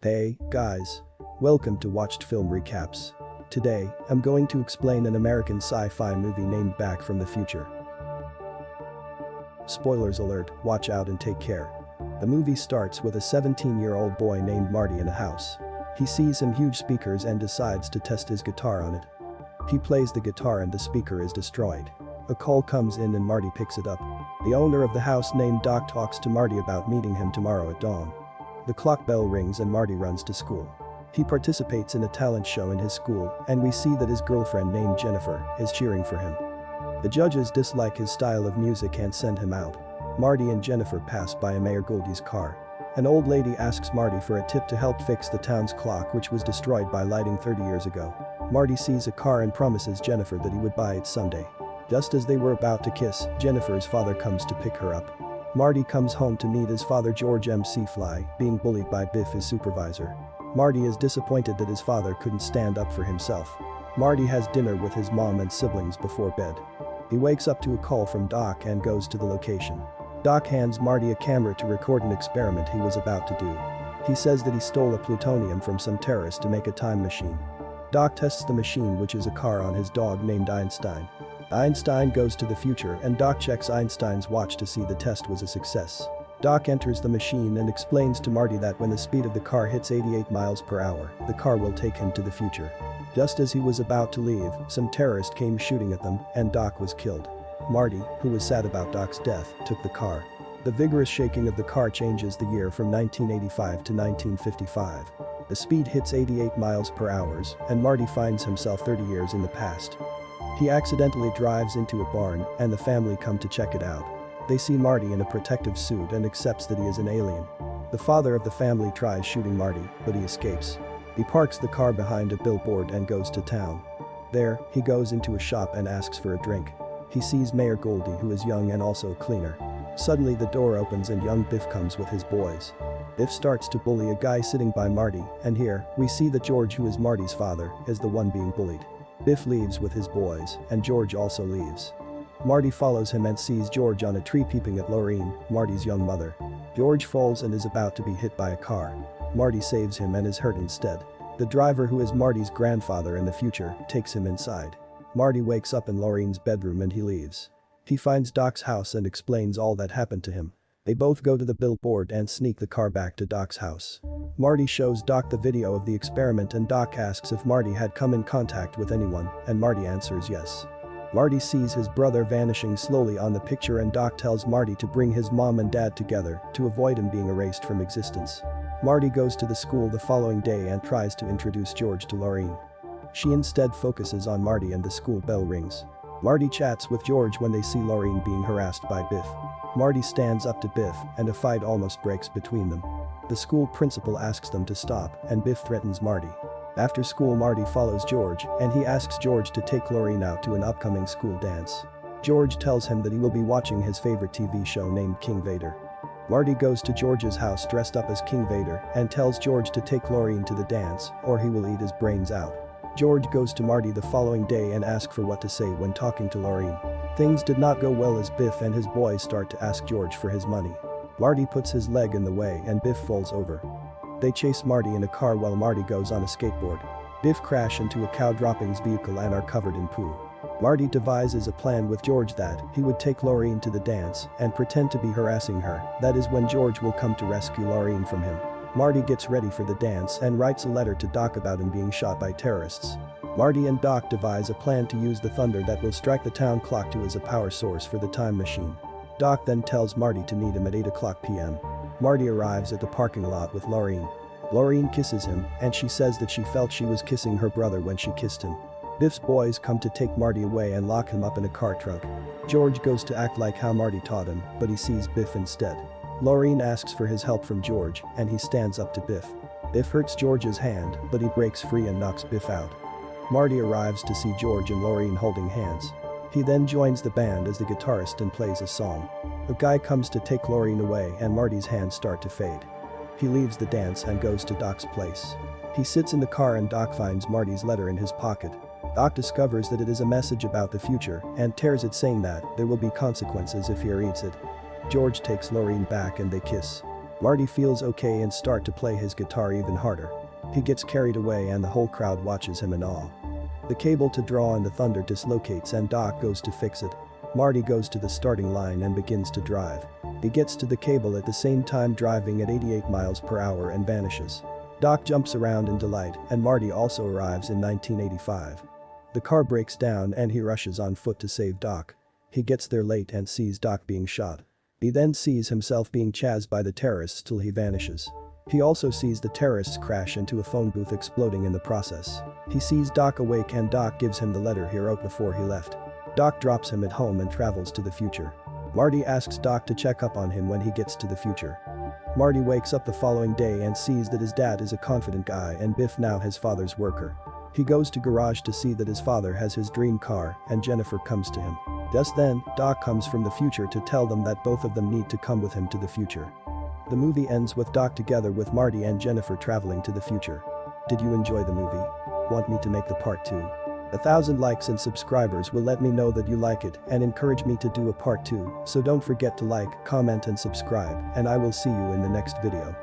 Hey, guys. Welcome to Watched Film Recaps. Today, I'm going to explain an American sci-fi movie named Back from the Future. Spoilers alert, watch out and take care. The movie starts with a 17-year-old boy named Marty in a house. He sees some huge speakers and decides to test his guitar on it. He plays the guitar and the speaker is destroyed. A call comes in and Marty picks it up. The owner of the house named Doc talks to Marty about meeting him tomorrow at dawn. The clock bell rings and Marty runs to school. He participates in a talent show in his school and we see that his girlfriend named Jennifer is cheering for him. The judges dislike his style of music and send him out. Marty and Jennifer pass by a Mayor Goldie's car. An old lady asks Marty for a tip to help fix the town's clock which was destroyed by lighting 30 years ago. Marty sees a car and promises Jennifer that he would buy it someday. Just as they were about to kiss, Jennifer's father comes to pick her up. Marty comes home to meet his father George MC Fly, being bullied by Biff his supervisor. Marty is disappointed that his father couldn't stand up for himself. Marty has dinner with his mom and siblings before bed. He wakes up to a call from Doc and goes to the location. Doc hands Marty a camera to record an experiment he was about to do. He says that he stole a plutonium from some terrorist to make a time machine. Doc tests the machine, which is a car, on his dog named Einstein. Einstein goes to the future and Doc checks Einstein's watch to see the test was a success. Doc enters the machine and explains to Marty that when the speed of the car hits 88 miles per hour, the car will take him to the future. Just as he was about to leave, some terrorist came shooting at them and Doc was killed. Marty, who was sad about Doc's death, took the car. The vigorous shaking of the car changes the year from 1985 to 1955. The speed hits 88 miles per hour and Marty finds himself 30 years in the past. He accidentally drives into a barn and the family come to check it out. They see Marty in a protective suit and accepts that he is an alien. The father of the family tries shooting Marty, but he escapes. He parks the car behind a billboard and goes to town. There, he goes into a shop and asks for a drink. He sees Mayor Goldie, who is young and also a cleaner. Suddenly the door opens and young Biff comes with his boys. Biff starts to bully a guy sitting by Marty, and here, we see that George, who is Marty's father, is the one being bullied. Biff leaves with his boys, and George also leaves. Marty follows him and sees George on a tree peeping at Lorraine, Marty's young mother. George falls and is about to be hit by a car. Marty saves him and is hurt instead. The driver, who is Marty's grandfather in the future, takes him inside. Marty wakes up in Lorraine's bedroom and he leaves. He finds Doc's house and explains all that happened to him. They both go to the billboard and sneak the car back to Doc's house. Marty shows Doc the video of the experiment and Doc asks if Marty had come in contact with anyone, and Marty answers yes. Marty sees his brother vanishing slowly on the picture and Doc tells Marty to bring his mom and dad together to avoid him being erased from existence. Marty goes to the school the following day and tries to introduce George to Lorraine. She instead focuses on Marty and the school bell rings. Marty chats with George when they see Lorraine being harassed by Biff. Marty stands up to Biff and a fight almost breaks between them. The school principal asks them to stop and Biff threatens Marty. After school, Marty follows George and he asks George to take Lorraine out to an upcoming school dance. George tells him that he will be watching his favorite TV show named King Vader. Marty goes to George's house dressed up as King Vader and tells George to take Lorraine to the dance or he will eat his brains out. George goes to Marty the following day and asks for what to say when talking to Lorraine. Things did not go well as Biff and his boys start to ask George for his money. Marty puts his leg in the way and Biff falls over. They chase Marty in a car while Marty goes on a skateboard. Biff crash into a cow droppings vehicle and are covered in poo. Marty devises a plan with George that he would take Lorraine to the dance and pretend to be harassing her. That is when George will come to rescue Lorraine from him. Marty gets ready for the dance and writes a letter to Doc about him being shot by terrorists. Marty and Doc devise a plan to use the thunder that will strike the town clock to as a power source for the time machine. Doc then tells Marty to meet him at 8 p.m. Marty arrives at the parking lot with Lorraine. Lorraine kisses him and she says that she felt she was kissing her brother when she kissed him. Biff's boys come to take Marty away and lock him up in a car trunk. George goes to act like how Marty taught him, but he sees Biff instead. Lorraine asks for his help from George and he stands up to Biff. Biff hurts George's hand, but he breaks free and knocks Biff out. Marty arrives to see George and Lorraine holding hands. He then joins the band as the guitarist and plays a song. A guy comes to take Lorraine away and Marty's hands start to fade. He leaves the dance and goes to Doc's place. He sits in the car and Doc finds Marty's letter in his pocket. Doc discovers that it is a message about the future and tears it, saying that there will be consequences if he reads it. George takes Lorraine back and they kiss. Marty feels okay and start to play his guitar even harder. He gets carried away and the whole crowd watches him in awe. The cable to draw in the thunder dislocates and Doc goes to fix it. Marty goes to the starting line and begins to drive. He gets to the cable at the same time driving at 88 miles per hour and vanishes. Doc jumps around in delight and Marty also arrives in 1985. The car breaks down and he rushes on foot to save Doc. He gets there late and sees Doc being shot. He then sees himself being chased by the terrorists till he vanishes. He also sees the terrorists crash into a phone booth exploding in the process. He sees Doc awake and Doc gives him the letter he wrote before he left. Doc drops him at home and travels to the future. Marty asks Doc to check up on him when he gets to the future. Marty wakes up the following day and sees that his dad is a confident guy and Biff now his father's worker. He goes to garage to see that his father has his dream car and Jennifer comes to him. Just then, Doc comes from the future to tell them that both of them need to come with him to the future. The movie ends with Doc together with Marty and Jennifer traveling to the future. Did you enjoy the movie? Want me to make the part 2? 1,000 likes and subscribers will let me know that you like it and encourage me to do a part 2, so don't forget to like, comment and subscribe, and I will see you in the next video.